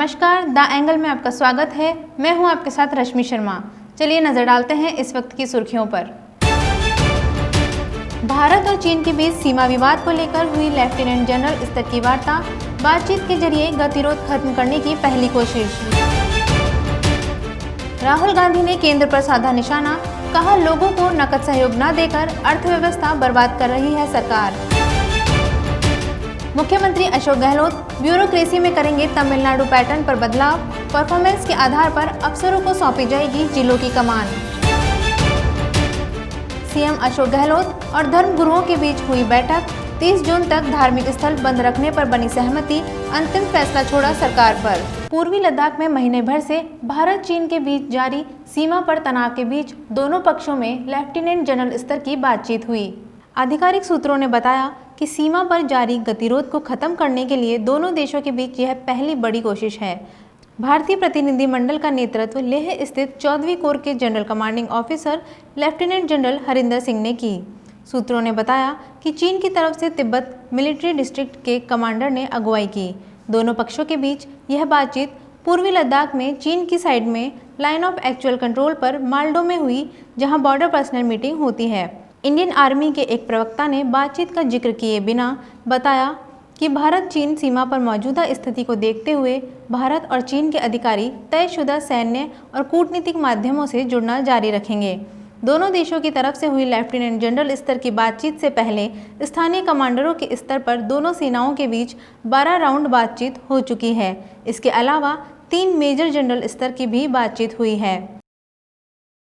नमस्कार, the angle में आपका स्वागत है। मैं हूं आपके साथ रश्मि शर्मा। चलिए नजर डालते हैं इस वक्त की सुर्खियों पर। भारत और चीन के बीच सीमा विवाद को लेकर हुई लेफ्टिनेंट जनरल स्तर की वार्ता, बातचीत के जरिए गतिरोध खत्म करने की पहली कोशिश। राहुल गांधी ने केंद्र पर साधा निशाना, कहा लोगों को नकद सहयोग न देकर अर्थव्यवस्था बर्बाद कर रही है सरकार। मुख्यमंत्री अशोक गहलोत ब्यूरोक्रेसी में करेंगे तमिलनाडु पैटर्न पर बदलाव, परफॉर्मेंस के आधार पर अफसरों को सौंपी जाएगी जिलों की कमान। सीएम अशोक गहलोत और धर्मगुरुओं के बीच हुई बैठक, 30 जून तक धार्मिक स्थल बंद रखने पर बनी सहमति, अंतिम फैसला छोड़ा सरकार पर। पूर्वी लद्दाख में महीने भर से भारत चीन के बीच जारी सीमा पर तनाव के बीच दोनों पक्षों में लेफ्टिनेंट जनरल स्तर की बातचीत हुई। आधिकारिक सूत्रों ने बताया कि सीमा पर जारी गतिरोध को खत्म करने के लिए दोनों देशों के बीच यह पहली बड़ी कोशिश है। भारतीय प्रतिनिधिमंडल का नेतृत्व लेह स्थित 14वीं कोर के general commanding officer lieutenant general Harinder Singh ने की। सूत्रों ने बताया कि चीन की तरफ से तिब्बत मिलिट्री डिस्ट्रिक्ट के कमांडर ने अगुवाई की। दोनों पक्षों के बीच यह बातचीत पूर्वी लद्दाख में चीन की साइड में लाइन ऑफ एक्चुअल कंट्रोल पर मालडो में हुई, जहां बॉर्डर पर्सनल मीटिंग होती है। इंडियन आर्मी के एक प्रवक्ता ने बातचीत का जिक्र किए बिना बताया कि भारत चीन सीमा पर मौजूदा स्थिति को देखते हुए भारत और चीन के अधिकारी तयशुदा सैन्य और कूटनीतिक माध्यमों से जुड़ना जारी रखेंगे। दोनों देशों की तरफ से हुई लेफ्टिनेंट जनरल स्तर की बातचीत से पहले स्थानीय कमांडरों के स्तर पर दोनों सेनाओं के बीच 12 राउंड बातचीत हो चुकी है। इसके अलावा 3 मेजर जनरल स्तर की भी बातचीत हुई है।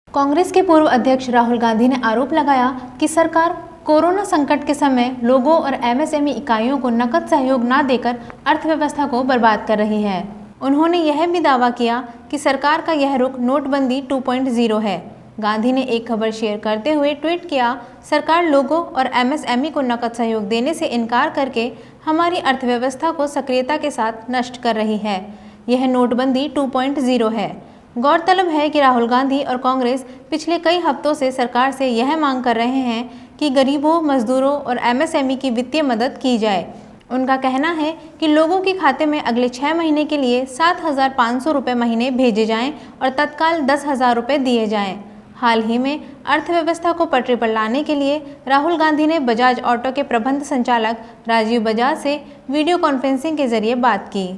कांग्रेस के पूर्व अध्यक्ष राहुल गांधी ने आरोप लगाया कि सरकार कोरोना संकट के समय लोगों और एमएसएमई इकाइयों को नकद सहयोग न देकर अर्थव्यवस्था को बर्बाद कर रही है। उन्होंने यह भी दावा किया कि सरकार का यह रुख नोटबंदी 2.0 है। गांधी ने एक खबर शेयर करते हुए ट्वीट किया, सरकार लोगों और एमएसएमई को नकद सहयोग देने से इनकार करके हमारी अर्थव्यवस्था को सक्रियता के साथ नष्ट कर रही है। यह नोटबंदी 2.0 है। गौरतलब है कि राहुल गांधी और कांग्रेस पिछले कई हफ्तों से सरकार से यह मांग कर रहे हैं कि गरीबों, मजदूरों और एमएसएमई की वित्तीय मदद की जाए। उनका कहना है कि लोगों के खाते में अगले 6 महीने के लिए 7,500 रुपये महीने भेजे जाएं और तत्काल 10,000 रुपये दिए जाएं। हाल ही में अर्थव्यवस्था को पटरी पर लाने के लिए राहुल गांधी ने बजाज ऑटो के प्रबंध संचालक राजीव बजाज से वीडियो कॉन्फ्रेंसिंग के जरिए बात की।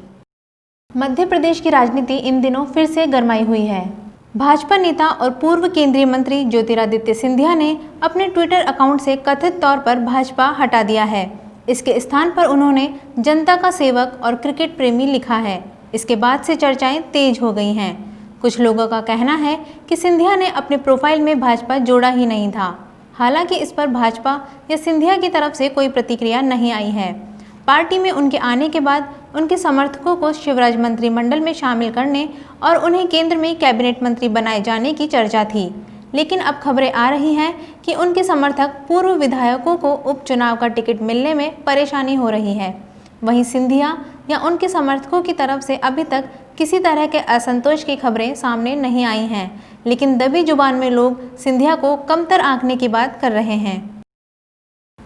मध्य प्रदेश की राजनीति इन दिनों फिर से गरमाई हुई है। भाजपा नेता और पूर्व केंद्रीय मंत्री ज्योतिरादित्य सिंधिया ने अपने ट्विटर अकाउंट से कथित तौर पर भाजपा हटा दिया है। इसके स्थान पर उन्होंने जनता का सेवक और क्रिकेट प्रेमी लिखा है। इसके बाद से चर्चाएं तेज हो गई हैं। कुछ लोगों का कहना है कि सिंधिया ने अपने प्रोफाइल में भाजपा जोड़ा ही नहीं था। हालांकि इस पर भाजपा या सिंधिया की तरफ से कोई प्रतिक्रिया नहीं आई है। पार्टी में उनके आने के बाद उनके समर्थकों को शिवराज मंत्रिमंडल में शामिल करने और उन्हें केंद्र में कैबिनेट मंत्री बनाए जाने की चर्चा थी, लेकिन अब खबरें आ रही हैं कि उनके समर्थक पूर्व विधायकों को उपचुनाव का टिकट मिलने में परेशानी हो रही है। वहीं सिंधिया या उनके समर्थकों की तरफ से अभी तक किसी तरह के असंतोष की खबरें सामने नहीं आई हैं, लेकिन दबी जुबान में लोग सिंधिया को कमतर आंकने की बात कर रहे हैं।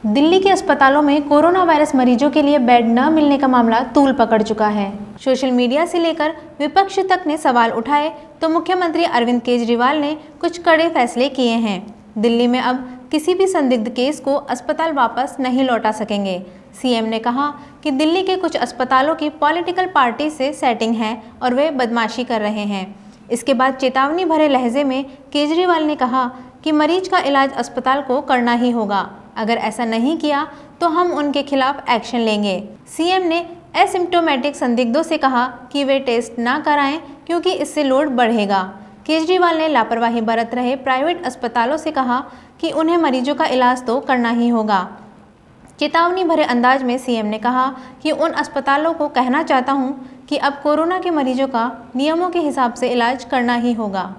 दिल्ली के अस्पतालों में कोरोना वायरस मरीजों के लिए बेड न मिलने का मामला तूल पकड़ चुका है। सोशल मीडिया से लेकर विपक्ष तक ने सवाल उठाए तो मुख्यमंत्री अरविंद केजरीवाल ने कुछ कड़े फैसले किए हैं। दिल्ली में अब किसी भी संदिग्ध केस को अस्पताल वापस नहीं लौटा सकेंगे। सीएम ने कहा कि दिल्ली के कुछ अस्पतालों की पॉलिटिकल पार्टी से सेटिंग है और वे बदमाशी कर रहे हैं। इसके बाद चेतावनी भरे लहजे में केजरीवाल ने कहा कि मरीज का इलाज अस्पताल को करना ही होगा। अगर ऐसा नहीं किया तो हम उनके खिलाफ एक्शन लेंगे। सीएम ने एसिम्प्टोमेटिक संदिग्धों से कहा कि वे टेस्ट ना कराएं क्योंकि इससे लोड बढ़ेगा। केजरीवाल ने लापरवाही बरत रहे प्राइवेट अस्पतालों से कहा कि उन्हें मरीजों का इलाज तो करना ही होगा। चेतावनी भरे अंदाज में सीएम ने कहा कि उन अस्पतालों को कहना चाहता हूं कि अब कोरोना के मरीजों का नियमों के हिसाब से इलाज करना ही होगा।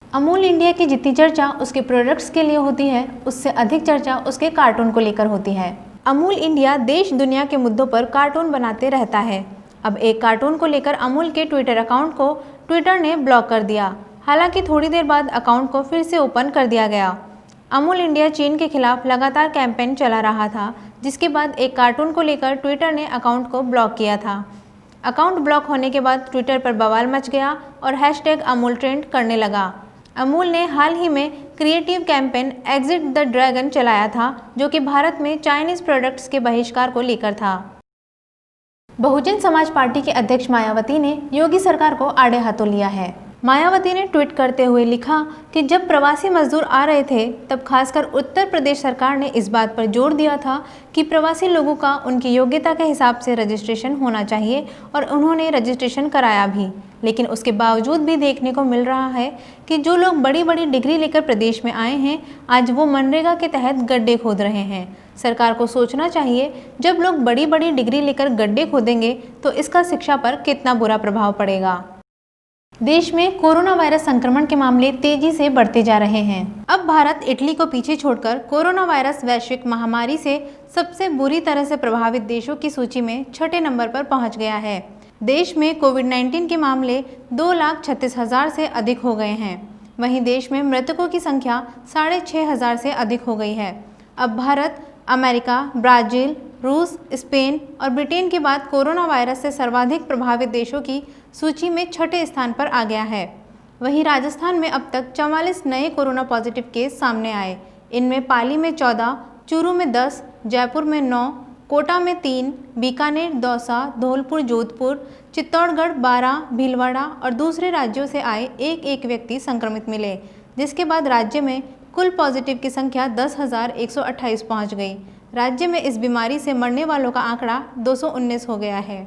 अमूल इंडिया की जितनी चर्चा उसके प्रोडक्ट्स के लिए होती है, उससे अधिक चर्चा उसके कार्टून को लेकर होती है। अमूल इंडिया देश दुनिया के मुद्दों पर कार्टून बनाते रहता है। अब एक कार्टून को लेकर अमूल के ट्विटर अकाउंट को ट्विटर ने ब्लॉक कर दिया। हालांकि थोड़ी देर बाद अकाउंट को फिर से ओपन कर दिया गया। अमूल इंडिया चीन के खिलाफ लगातार कैंपेन चला रहा था, जिसके बाद एक कार्टून को लेकर ट्विटर ने अकाउंट को ब्लॉक किया था। अकाउंट ब्लॉक होने के बाद ट्विटर पर बवाल मच गया और हैशटैग अमूल ट्रेंड करने लगा। अमूल ने हाल ही में creative campaign exit the dragon चलाया था, जो कि भारत में चाइनीज प्रोडक्ट्स के बहिष्कार को लेकर था। बहुजन समाज पार्टी के अध्यक्ष मायावती ने योगी सरकार को आड़े हाथों लिया है। मायावती ने ट्वीट करते हुए लिखा कि जब प्रवासी मजदूर आ रहे थे तब खासकर उत्तर प्रदेश सरकार ने इस बात पर जोर दिया था कि प्रवासी लोगों का उनकी योग्यता के हिसाब से रजिस्ट्रेशन होना चाहिए और उन्होंने रजिस्ट्रेशन कराया भी। लेकिन उसके बावजूद भी देखने को मिल रहा है कि जो लोग बड़ी बड़ी डिग्री लेकर प्रदेश में आए हैं, आज वो मनरेगा के तहत गड्ढे खोद रहे हैं। सरकार को सोचना चाहिए, जब लोग बड़ी बड़ी डिग्री लेकर गड्ढे खोदेंगे तो इसका शिक्षा पर कितना बुरा प्रभाव पड़ेगा। देश में कोरोना वायरस संक्रमण के मामले तेजी से बढ़ते जा रहे हैं। अब भारत इटली को पीछे छोड़कर कोरोना वायरस वैश्विक महामारी से सबसे बुरी तरह से प्रभावित देशों की सूची में 6ठे नंबर पर पहुंच गया है। देश में कोविड-19 के मामले 2,36,000 से अधिक हो गए हैं। वहीं देश में मृतकों की संख्या 6,500 से अधिक हो गई है। अब भारत अमेरिका, ब्राजील, रूस, स्पेन और ब्रिटेन के बाद कोरोना वायरस से सर्वाधिक प्रभावित देशों की सूची में 6ठे स्थान पर आ गया है। वहीं राजस्थान में अब तक 44 नए कोरोना पॉजिटिव केस सामने आए। इनमें पाली में 14, चूरू में 10, जयपुर में 9, कोटा में 3, बीकानेर, दौसा, धौलपुर, जोधपुर, चित्तौड़गढ़ 12, भीलवाड़ा और दूसरे राज्यों से आए एक व्यक्ति संक्रमित मिले, जिसके बाद राज्य में कुल पॉजिटिव की संख्या 10,128 पहुंच गई। राज्य में इस बीमारी से मरने वालों का आंकड़ा 219 हो गया है।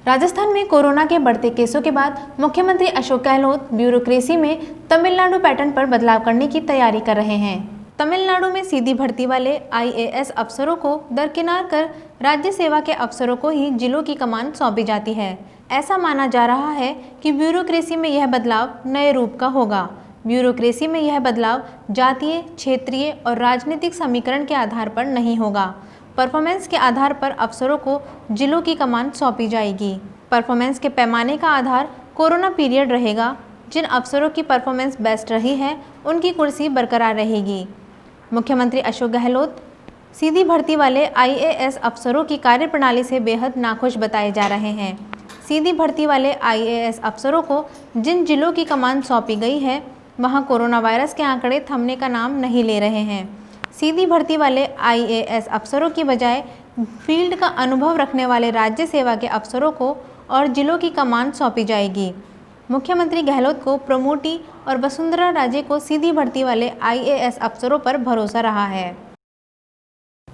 राजस्थान में कोरोना के बढ़ते केसों के बाद मुख्यमंत्री अशोक गहलोत ब्यूरोक्रेसी में तमिलनाडु पैटर्न पर बदलाव करने की तैयारी कर रहे हैं। तमिलनाडु में सीधी भर्ती वाले IAS अफसरों को दरकिनार कर राज्य सेवा के अफसरों को ही जिलों की कमान सौंपी जाती है। ऐसा माना जा रहा है कि ब्यूरोक्रेसी में यह बदलाव नए रूप का होगा। ब्यूरोक्रेसी में यह बदलाव जातीय, क्षेत्रीय और राजनीतिक समीकरण के आधार पर नहीं होगा। परफॉर्मेंस के आधार पर अफसरों को जिलों की कमान सौंपी जाएगी। परफॉर्मेंस के पैमाने का आधार कोरोना पीरियड रहेगा। जिन अफसरों की परफॉर्मेंस बेस्ट रही है, उनकी कुर्सी बरकरार रहेगी। मुख्यमंत्री अशोक गहलोत सीधी भर्ती वाले IAS अफसरों की कार्यप्रणाली से बेहद नाखुश बताए जा रहे हैं। सीधी भर्ती वाले IAS अफसरों को जिन जिलों की कमान सौंपी गई है, वहां कोरोना वायरस के आंकड़े थमने का नाम नहीं ले रहे हैं। सीधी भर्ती वाले IAS अफसरों की बजाय फील्ड का अनुभव रखने वाले राज्य सेवा के अफसरों को और जिलों की कमान सौंपी जाएगी। मुख्यमंत्री गहलोत को प्रमोटी और वसुंधरा राजे को सीधी भर्ती वाले IAS अफसरों पर भरोसा रहा है।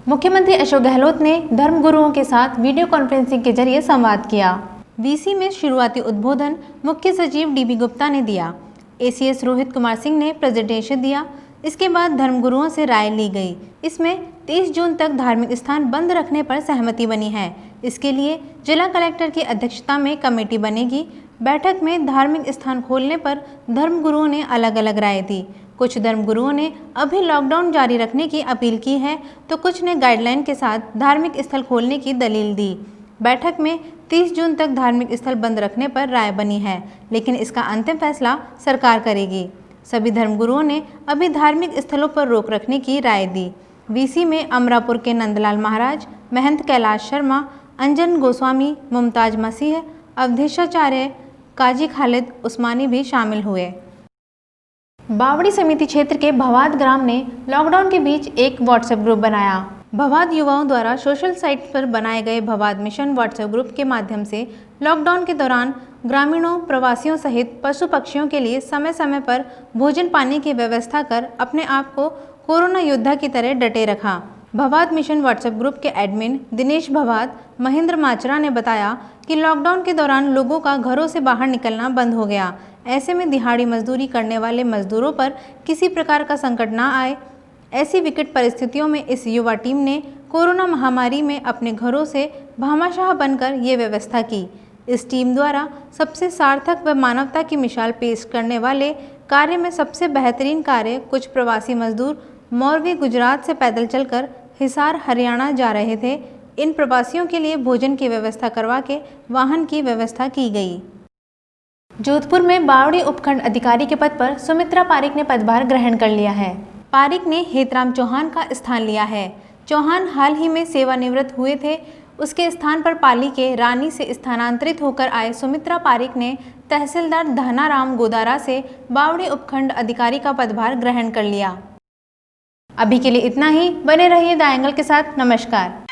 मुख्यमंत्री अशोक गहलोत ने धर्मगुरुओं के साथ वीडियो कॉन्फ्रेंसिंग के जरिए संवाद किया। VC में शुरुआती उद्बोधन मुख्य सचिव DB गुप्ता ने दिया। ACS रोहित कुमार सिंह ने प्रेजेंटेशन दिया। इसके बाद धर्मगुरुओं से राय ली गई। इसमें 30 जून तक धार्मिक स्थान बंद रखने पर सहमति बनी है। इसके लिए जिला कलेक्टर की अध्यक्षता में कमेटी बनेगी। बैठक में धार्मिक स्थान खोलने पर धर्मगुरुओं ने अलग अलग राय दी। कुछ धर्मगुरुओं ने अभी लॉकडाउन जारी रखने की अपील की है, तो कुछ ने गाइडलाइन के साथ धार्मिक स्थल खोलने की दलील दी। बैठक में 30 जून तक धार्मिक स्थल बंद रखने पर राय बनी है, लेकिन इसका अंतिम फैसला सरकार करेगी। सभी धर्मगुरुओं ने अभी धार्मिक स्थलों पर रोक रखने की राय दी। VC में अमरापुर के नंदलाल महाराज, महंत कैलाश शर्मा, अंजन गोस्वामी, मुमताज मसीह, अवधेशाचार्य, काजी खालिद उस्मानी भी शामिल हुए। बावड़ी समिति क्षेत्र के भवाद ग्राम ने लॉकडाउन के बीच एक व्हाट्सएप ग्रुप बनाया। भवाद युवाओं द्वारा सोशल साइट पर बनाए गए भवाद मिशन व्हाट्सएप ग्रुप के माध्यम से लॉकडाउन के दौरान ग्रामीणों, प्रवासियों सहित पशु पक्षियों के लिए समय समय पर भोजन पानी की व्यवस्था कर अपने आप को कोरोना योद्धा की तरह डटे रखा। भवाद मिशन व्हाट्सएप ग्रुप के एडमिन दिनेश भवाद महेंद्र माचरा ने बताया कि लॉकडाउन के दौरान लोगों का घरों से बाहर निकलना बंद हो गया। ऐसे में दिहाड़ी मजदूरी करने वाले मजदूरों पर किसी प्रकार का संकट ना आए। ऐसी विकट परिस्थितियों में इस युवा टीम ने कोरोना महामारी में अपने घरों से भामाशाह बनकर ये व्यवस्था की। इस टीम द्वारा सबसे सार्थक व मानवता की मिसाल पेश करने वाले कार्य में सबसे बेहतरीन कार्य कुछ प्रवासी मजदूर मौरवी गुजरात से पैदल चलकर हिसार हरियाणा जा रहे थे। इन प्रवासियों के लिए भोजन की व्यवस्था करवा के वाहन की व्यवस्था की गई। जोधपुर में बावड़ी उपखंड अधिकारी के पद पर सुमित्रा पारिक ने पदभार ग्रहण कर लिया है। पारिक ने हेतराम चौहान का स्थान लिया है। चौहान हाल ही में सेवानिवृत्त हुए थे। उसके स्थान पर पाली के रानी से स्थानांतरित होकर आए सुमित्रा पारिक ने तहसीलदार धनाराम गोदारा से बावड़ी उपखंड अधिकारी का पदभार ग्रहण कर लिया। अभी के लिए इतना ही। बने रहिए द एंगल के साथ। नमस्कार।